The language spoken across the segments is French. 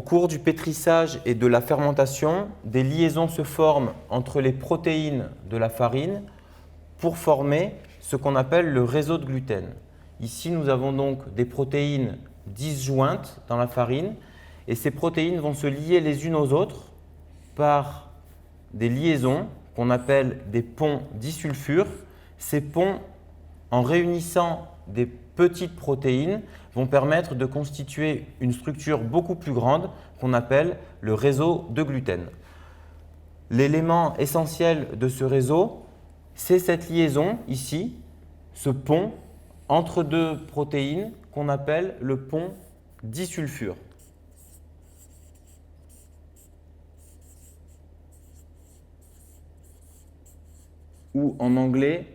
cours du pétrissage et de la fermentation, des liaisons se forment entre les protéines de la farine pour former ce qu'on appelle le réseau de gluten. Ici, nous avons donc des protéines disjointes dans la farine et ces protéines vont se lier les unes aux autres par des liaisons qu'on appelle des ponts disulfures. Ces ponts, en réunissant des petites protéines, vont permettre de constituer une structure beaucoup plus grande qu'on appelle le réseau de gluten. L'élément essentiel de ce réseau, c'est cette liaison ici, ce pont entre deux protéines qu'on appelle le pont disulfure. Ou en anglais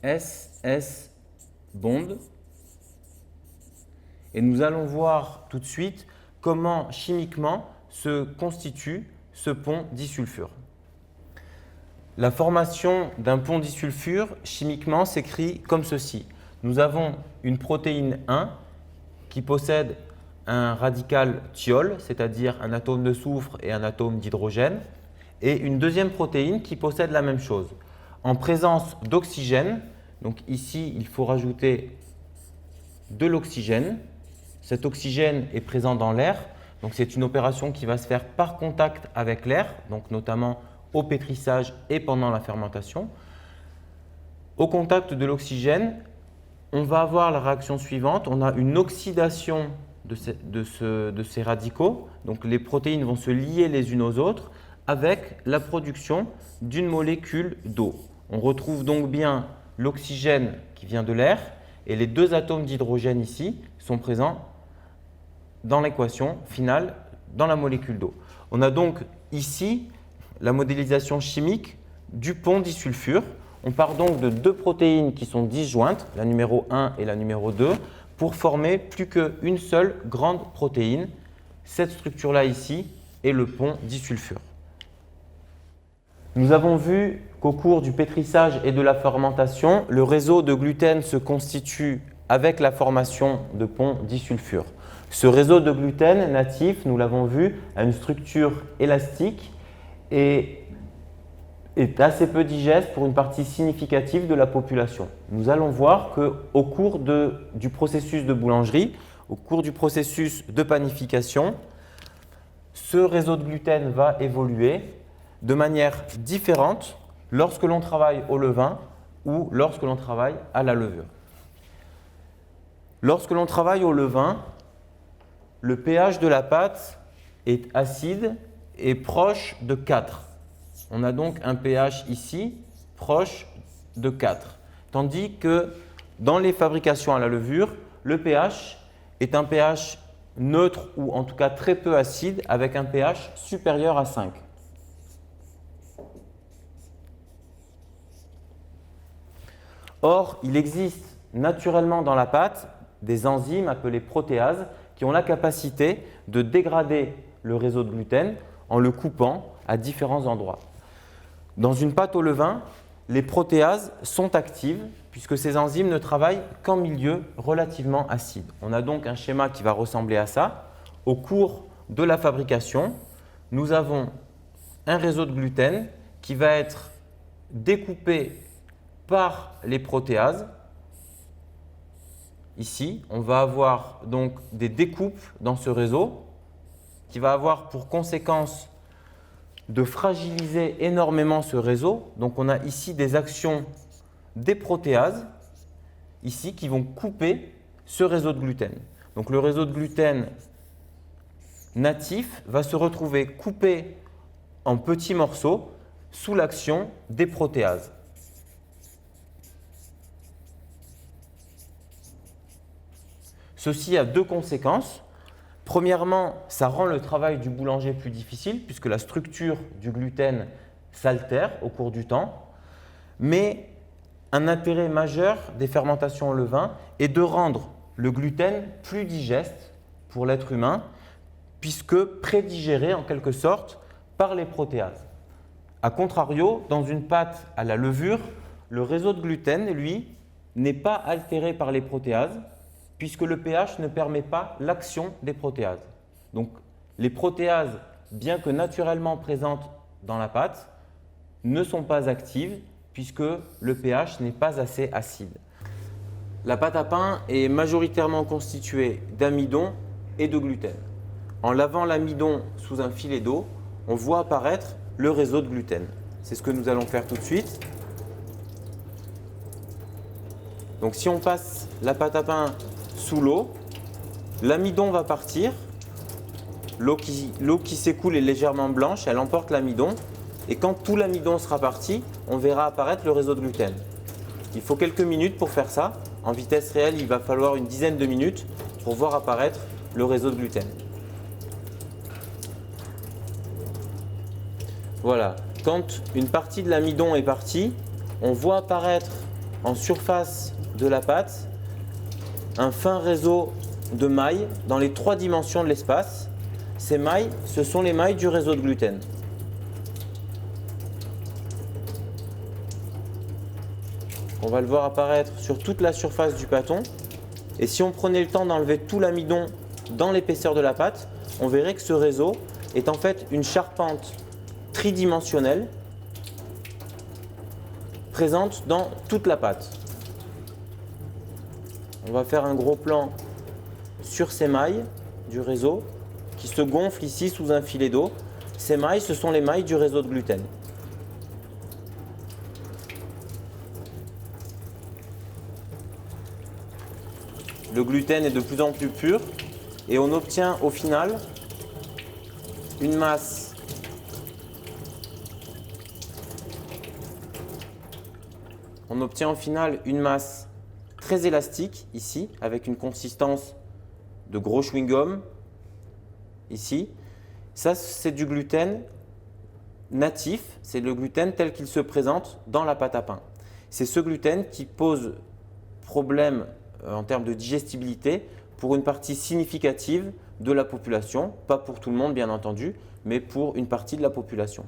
SS bond. Et nous allons voir tout de suite comment chimiquement se constitue ce pont disulfure. La formation d'un pont disulfure chimiquement s'écrit comme ceci. Nous avons une protéine 1 qui possède un radical thiol, c'est-à-dire un atome de soufre et un atome d'hydrogène, et une deuxième protéine qui possède la même chose. En présence d'oxygène, donc ici il faut rajouter de l'oxygène. Cet oxygène est présent dans l'air, donc c'est une opération qui va se faire par contact avec l'air, donc notamment au pétrissage et pendant la fermentation. Au contact de l'oxygène, on va avoir la réaction suivante, on a une oxydation de ces radicaux, donc les protéines vont se lier les unes aux autres avec la production d'une molécule d'eau. On retrouve donc bien l'oxygène qui vient de l'air et les deux atomes d'hydrogène ici sont présents dans l'équation finale dans la molécule d'eau. On a donc ici la modélisation chimique du pont disulfure. On part donc de deux protéines qui sont disjointes, la numéro 1 et la numéro 2, pour former plus qu'une seule grande protéine. Cette structure-là ici est le pont disulfure. Nous avons vu qu'au cours du pétrissage et de la fermentation, le réseau de gluten se constitue avec la formation de ponts disulfure. Ce réseau de gluten natif, nous l'avons vu, a une structure élastique et est assez peu digeste pour une partie significative de la population. Nous allons voir qu'au cours du processus de boulangerie, au cours du processus de panification, ce réseau de gluten va évoluer de manière différente lorsque l'on travaille au levain ou lorsque l'on travaille à la levure. Lorsque l'on travaille au levain, le pH de la pâte est acide et proche de 4. On a donc un pH ici proche de 4. Tandis que dans les fabrications à la levure, le pH est un pH neutre ou en tout cas très peu acide avec un pH supérieur à 5. Or, il existe naturellement dans la pâte des enzymes appelées protéases qui ont la capacité de dégrader le réseau de gluten en le coupant à différents endroits. Dans une pâte au levain, les protéases sont actives puisque ces enzymes ne travaillent qu'en milieu relativement acide. On a donc un schéma qui va ressembler à ça. Au cours de la fabrication, nous avons un réseau de gluten qui va être découpé par les protéases. Ici, on va avoir donc des découpes dans ce réseau qui va avoir pour conséquence de fragiliser énormément ce réseau. Donc, on a ici des actions des protéases ici qui vont couper ce réseau de gluten. Donc, le réseau de gluten natif va se retrouver coupé en petits morceaux sous l'action des protéases. Ceci a deux conséquences. Premièrement, ça rend le travail du boulanger plus difficile puisque la structure du gluten s'altère au cours du temps. Mais un intérêt majeur des fermentations au levain est de rendre le gluten plus digeste pour l'être humain puisque prédigéré en quelque sorte par les protéases. A contrario, dans une pâte à la levure, le réseau de gluten, lui, n'est pas altéré par les protéases puisque le pH ne permet pas l'action des protéases. Donc les protéases, bien que naturellement présentes dans la pâte, ne sont pas actives puisque le pH n'est pas assez acide. La pâte à pain est majoritairement constituée d'amidon et de gluten. En lavant l'amidon sous un filet d'eau, on voit apparaître le réseau de gluten. C'est ce que nous allons faire tout de suite. Donc si on passe la pâte à pain sous l'eau, l'amidon va partir. L'eau qui s'écoule est légèrement blanche, elle emporte l'amidon. Et quand tout l'amidon sera parti, on verra apparaître le réseau de gluten. Il faut quelques minutes pour faire ça. En vitesse réelle, il va falloir une dizaine de minutes pour voir apparaître le réseau de gluten. Voilà, quand une partie de l'amidon est partie, on voit apparaître en surface de la pâte un fin réseau de mailles dans les 3 dimensions de l'espace. Ces mailles, ce sont les mailles du réseau de gluten. On va le voir apparaître sur toute la surface du pâton. Et si on prenait le temps d'enlever tout l'amidon dans l'épaisseur de la pâte, on verrait que ce réseau est en fait une charpente tridimensionnelle présente dans toute la pâte. On va faire un gros plan sur ces mailles du réseau qui se gonflent ici sous un filet d'eau. Ces mailles, ce sont les mailles du réseau de gluten. Le gluten est de plus en plus pur et on obtient au final une masse très élastique ici, avec une consistance de gros chewing-gum ici. Ça, c'est du gluten natif, c'est le gluten tel qu'il se présente dans la pâte à pain. C'est ce gluten qui pose problème en termes de digestibilité pour une partie significative de la population, pas pour tout le monde bien entendu, mais pour une partie de la population.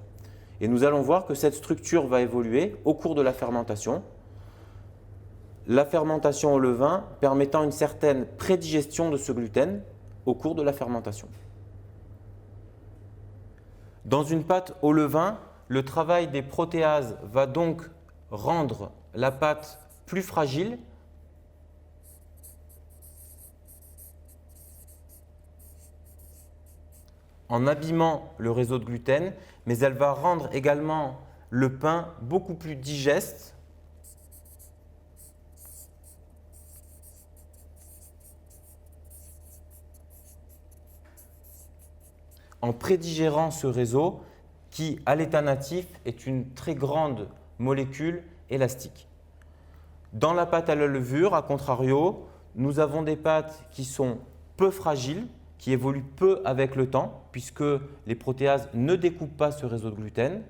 Et nous allons voir que cette structure va évoluer au cours de la fermentation. La fermentation au levain permettant une certaine prédigestion de ce gluten au cours de la fermentation. Dans une pâte au levain, le travail des protéases va donc rendre la pâte plus fragile en abîmant le réseau de gluten, mais elle va rendre également le pain beaucoup plus digeste en prédigérant ce réseau qui, à l'état natif, est une très grande molécule élastique. Dans la pâte à la levure, à contrario, nous avons des pâtes qui sont peu fragiles, qui évoluent peu avec le temps, puisque les protéases ne découpent pas ce réseau de gluten.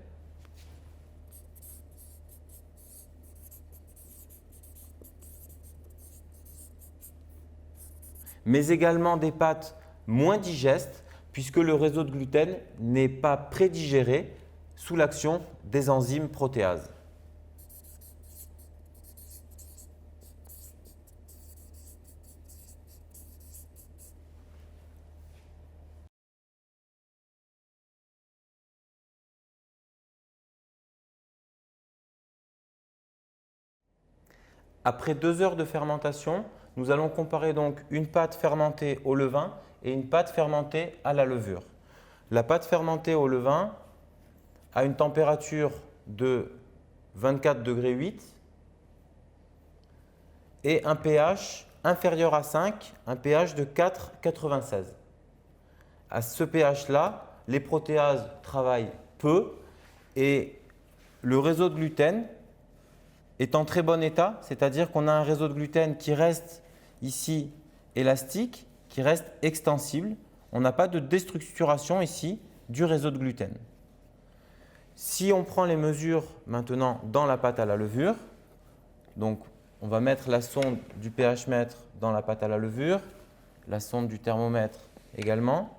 Mais également des pâtes moins digestes, puisque le réseau de gluten n'est pas prédigéré sous l'action des enzymes protéases. Après 2 heures de fermentation, nous allons comparer donc une pâte fermentée au levain et une pâte fermentée à la levure. La pâte fermentée au levain a une température de 24,8 degrés et un pH inférieur à 5, un pH de 4,96. À ce pH-là, les protéases travaillent peu et le réseau de gluten est en très bon état, c'est-à-dire qu'on a un réseau de gluten qui reste ici élastique, qui reste extensible. On n'a pas de déstructuration ici du réseau de gluten. Si on prend les mesures maintenant dans la pâte à la levure, donc on va mettre la sonde du pH mètre dans la pâte à la levure, la sonde du thermomètre également.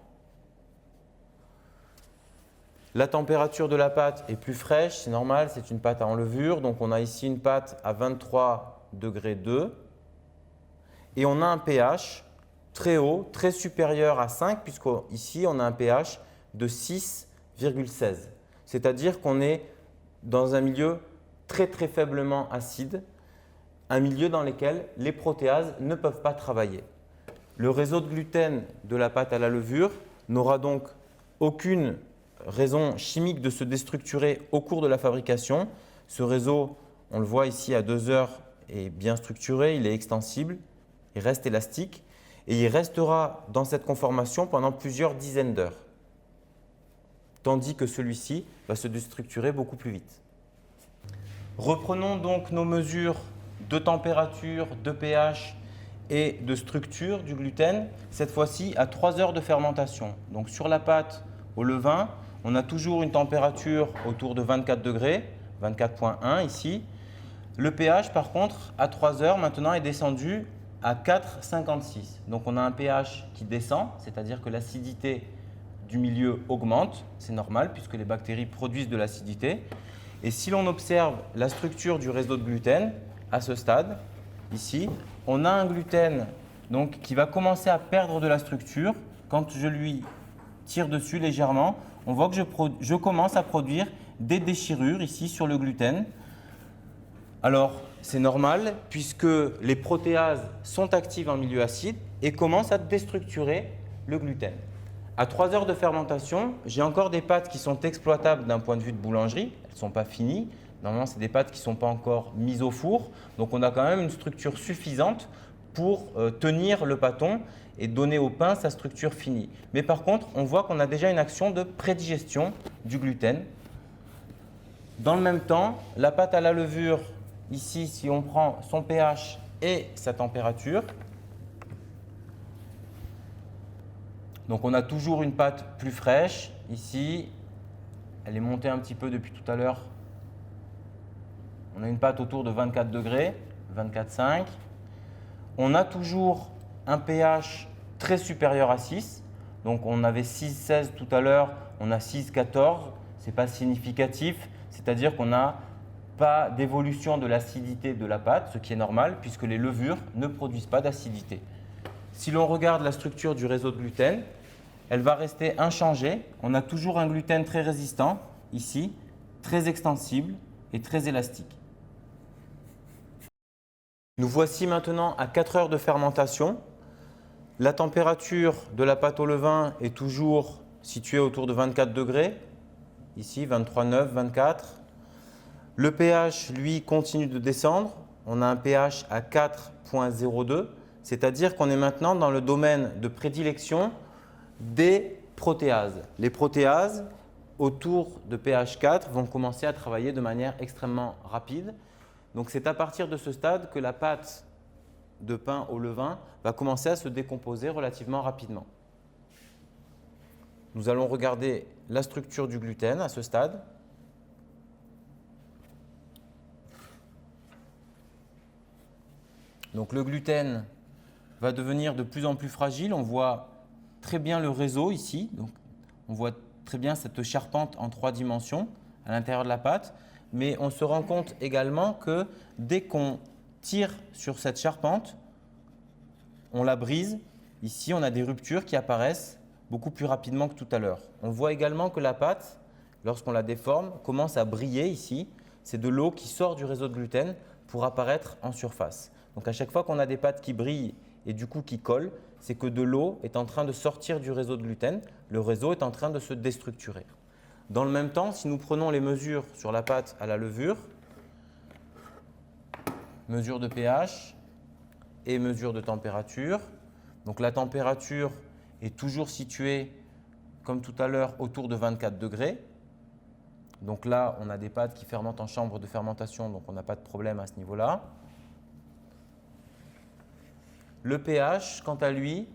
La température de la pâte est plus fraîche, c'est normal, c'est une pâte en levure. Donc on a ici une pâte à 23,2 degrés et on a un pH très haut, très supérieur à 5, puisqu'ici, on a un pH de 6,16. C'est-à-dire qu'on est dans un milieu très très faiblement acide, un milieu dans lequel les protéases ne peuvent pas travailler. Le réseau de gluten de la pâte à la levure n'aura donc aucune raison chimique de se déstructurer au cours de la fabrication. Ce réseau, on le voit ici à 2 heures, est bien structuré, il est extensible, il reste élastique et il restera dans cette conformation pendant plusieurs dizaines d'heures. Tandis que celui-ci va se déstructurer beaucoup plus vite. Reprenons donc nos mesures de température, de pH et de structure du gluten, cette fois-ci à 3 heures de fermentation. Donc sur la pâte au levain, on a toujours une température autour de 24 degrés, 24,1 ici. Le pH par contre à 3 heures maintenant est descendu à 4,56. Donc on a un pH qui descend, c'est-à-dire que l'acidité du milieu augmente, c'est normal puisque les bactéries produisent de l'acidité. Et si l'on observe la structure du réseau de gluten à ce stade, ici, on a un gluten donc, qui va commencer à perdre de la structure. Quand je lui tire dessus légèrement, on voit que je commence à produire des déchirures ici sur le gluten. Alors, c'est normal puisque les protéases sont actives en milieu acide et commencent à déstructurer le gluten. À 3 heures de fermentation, j'ai encore des pâtes qui sont exploitables d'un point de vue de boulangerie. Elles ne sont pas finies. Normalement, c'est des pâtes qui ne sont pas encore mises au four. Donc, on a quand même une structure suffisante pour tenir le pâton et donner au pain sa structure finie. Mais par contre, on voit qu'on a déjà une action de prédigestion du gluten. Dans le même temps, la pâte à la levure, ici, si on prend son pH et sa température, donc on a toujours une pâte plus fraîche. Ici, elle est montée un petit peu depuis tout à l'heure. On a une pâte autour de 24 degrés, 24,5. On a toujours un pH très supérieur à 6. Donc on avait 6,16 tout à l'heure, on a 6,14. Ce n'est pas significatif, c'est-à-dire qu'on n'a pas d'évolution de l'acidité de la pâte, ce qui est normal puisque les levures ne produisent pas d'acidité. Si l'on regarde la structure du réseau de gluten, elle va rester inchangée. On a toujours un gluten très résistant, ici, très extensible et très élastique. Nous voici maintenant à 4 heures de fermentation. La température de la pâte au levain est toujours située autour de 24 degrés. Ici, 23,9, 24. Le pH, lui, continue de descendre. On a un pH à 4,02. C'est-à-dire qu'on est maintenant dans le domaine de prédilection des protéases. Les protéases, autour de pH 4, vont commencer à travailler de manière extrêmement rapide. Donc, c'est à partir de ce stade que la pâte de pain au levain va commencer à se décomposer relativement rapidement. Nous allons regarder la structure du gluten à ce stade. Donc, le gluten va devenir de plus en plus fragile. On voit très bien le réseau ici. Donc, on voit très bien cette charpente en 3 dimensions à l'intérieur de la pâte. Mais on se rend compte également que dès qu'on tire sur cette charpente, on la brise. Ici, on a des ruptures qui apparaissent beaucoup plus rapidement que tout à l'heure. On voit également que la pâte, lorsqu'on la déforme, commence à briller ici. C'est de l'eau qui sort du réseau de gluten pour apparaître en surface. Donc, à chaque fois qu'on a des pâtes qui brillent et du coup qui collent, c'est que de l'eau est en train de sortir du réseau de gluten. Le réseau est en train de se déstructurer. Dans le même temps, si nous prenons les mesures sur la pâte à la levure, mesure de pH et mesure de température. Donc la température est toujours située, comme tout à l'heure, autour de 24 degrés. Donc là, on a des pâtes qui fermentent en chambre de fermentation, donc on n'a pas de problème à ce niveau-là. Le pH, quant à lui,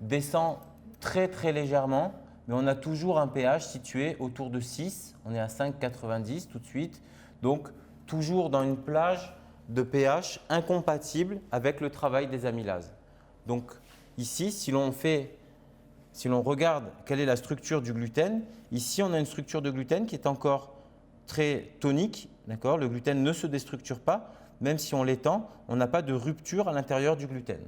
descend très très légèrement, mais on a toujours un pH situé autour de 6. On est à 5,90 tout de suite. Donc, toujours dans une plage de pH incompatible avec le travail des amylases. Donc, ici, si l'on regarde quelle est la structure du gluten, ici, on a une structure de gluten qui est encore très tonique. Le gluten ne se déstructure pas. Même si on l'étend, on n'a pas de rupture à l'intérieur du gluten.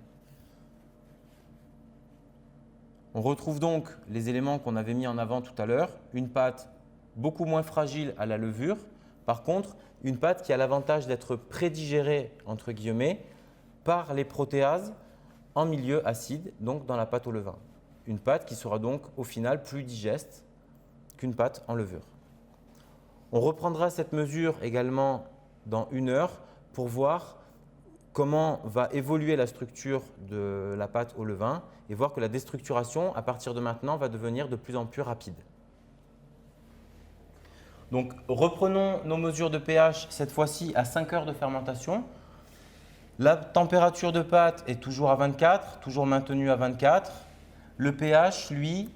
On retrouve donc les éléments qu'on avait mis en avant tout à l'heure, une pâte beaucoup moins fragile à la levure, par contre une pâte qui a l'avantage d'être prédigérée entre guillemets par les protéases en milieu acide, donc dans la pâte au levain. Une pâte qui sera donc au final plus digeste qu'une pâte en levure. On reprendra cette mesure également dans 1 heure pour voir comment va évoluer la structure de la pâte au levain et voir que la déstructuration, à partir de maintenant, va devenir de plus en plus rapide. Donc, reprenons nos mesures de pH, cette fois-ci à 5 heures de fermentation. La température de pâte est toujours à 24, toujours maintenue à 24. Le pH, lui,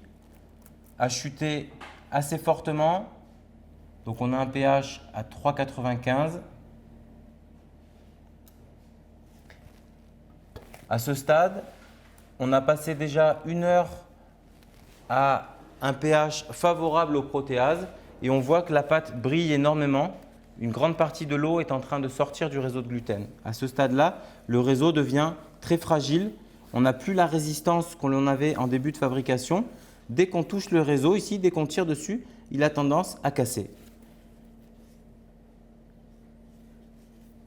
a chuté assez fortement. Donc, on a un pH à 3,95. À ce stade, on a passé déjà 1 heure à un pH favorable aux protéases et on voit que la pâte brille énormément. Une grande partie de l'eau est en train de sortir du réseau de gluten. À ce stade-là, le réseau devient très fragile. On n'a plus la résistance qu'on avait en début de fabrication. Dès qu'on touche le réseau, ici, dès qu'on tire dessus, il a tendance à casser.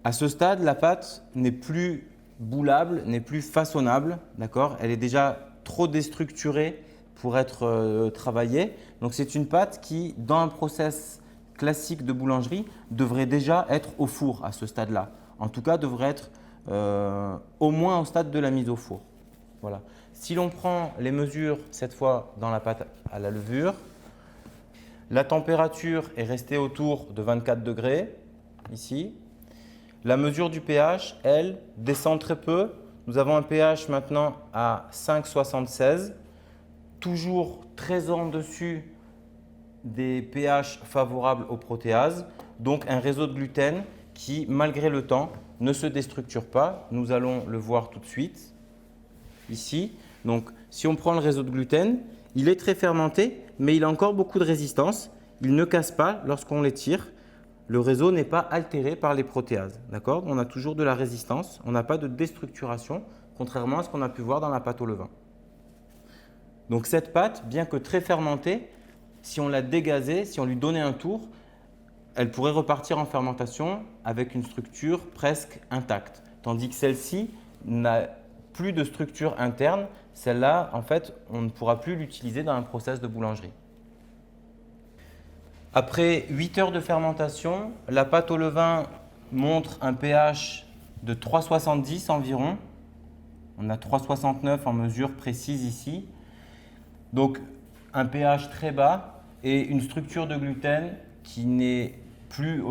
À ce stade, la pâte n'est plus boulable, n'est plus façonnable, d'accord ? Elle est déjà trop déstructurée pour être travaillée. Donc c'est une pâte qui, dans un process classique de boulangerie, devrait déjà être au four à ce stade-là. En tout cas, devrait être au moins au stade de la mise au four. Voilà. Si l'on prend les mesures, cette fois dans la pâte à la levure, la température est restée autour de 24 degrés, ici. La mesure du pH, elle, descend très peu. Nous avons un pH maintenant à 5,76, toujours très en dessus des pH favorables aux protéases, donc un réseau de gluten qui, malgré le temps, ne se déstructure pas. Nous allons le voir tout de suite, ici. Donc, si on prend le réseau de gluten, il est très fermenté, mais il a encore beaucoup de résistance. Il ne casse pas lorsqu'on l'étire. Le réseau n'est pas altéré par les protéases. D'accord ? On a toujours de la résistance, on n'a pas de déstructuration, contrairement à ce qu'on a pu voir dans la pâte au levain. Donc cette pâte, bien que très fermentée, si on la dégazait, si on lui donnait un tour, elle pourrait repartir en fermentation avec une structure presque intacte. Tandis que celle-ci n'a plus de structure interne. Celle-là, en fait, on ne pourra plus l'utiliser dans un process de boulangerie. Après 8 heures de fermentation, la pâte au levain montre un pH de 3,70 environ. On a 3,69 en mesure précise ici. Donc un pH très bas et une structure de gluten qui n'est plus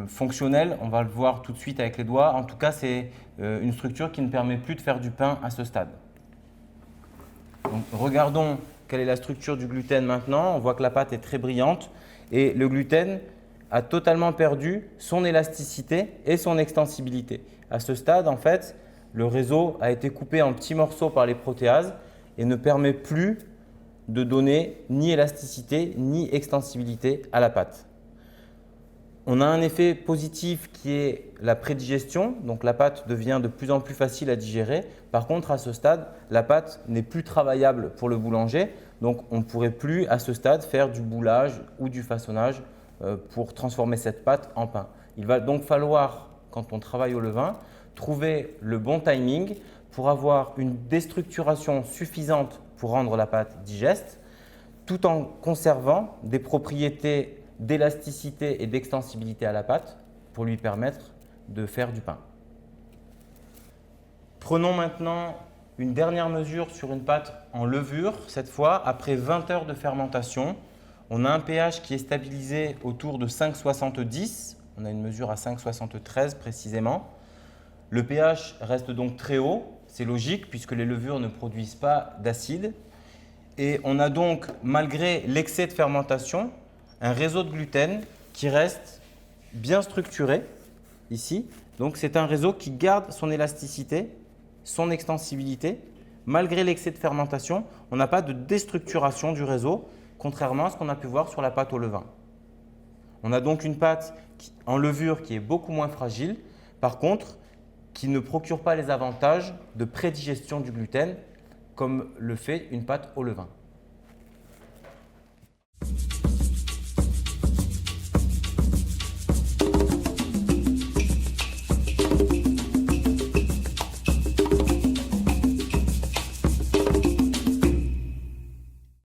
fonctionnelle. On va le voir tout de suite avec les doigts. En tout cas, c'est une structure qui ne permet plus de faire du pain à ce stade. Donc, regardons quelle est la structure du gluten maintenant. On voit que la pâte est très brillante. Et le gluten a totalement perdu son élasticité et son extensibilité. À ce stade, en fait, le réseau a été coupé en petits morceaux par les protéases et ne permet plus de donner ni élasticité ni extensibilité à la pâte. On a un effet positif qui est la prédigestion, donc la pâte devient de plus en plus facile à digérer. Par contre, à ce stade, la pâte n'est plus travaillable pour le boulanger, donc on ne pourrait plus à ce stade faire du boulage ou du façonnage pour transformer cette pâte en pain. Il va donc falloir, quand on travaille au levain, trouver le bon timing pour avoir une déstructuration suffisante pour rendre la pâte digeste, tout en conservant des propriétés d'élasticité et d'extensibilité à la pâte pour lui permettre de faire du pain. Prenons maintenant une dernière mesure sur une pâte en levure. Cette fois, après 20 heures de fermentation, on a un pH qui est stabilisé autour de 5,70. On a une mesure à 5,73 précisément. Le pH reste donc très haut. C'est logique puisque les levures ne produisent pas d'acide. Et on a donc, malgré l'excès de fermentation, un réseau de gluten qui reste bien structuré ici. Donc, c'est un réseau qui garde son élasticité, son extensibilité. Malgré l'excès de fermentation, on n'a pas de déstructuration du réseau, contrairement à ce qu'on a pu voir sur la pâte au levain. On a donc une pâte en levure qui est beaucoup moins fragile, par contre, qui ne procure pas les avantages de prédigestion du gluten comme le fait une pâte au levain.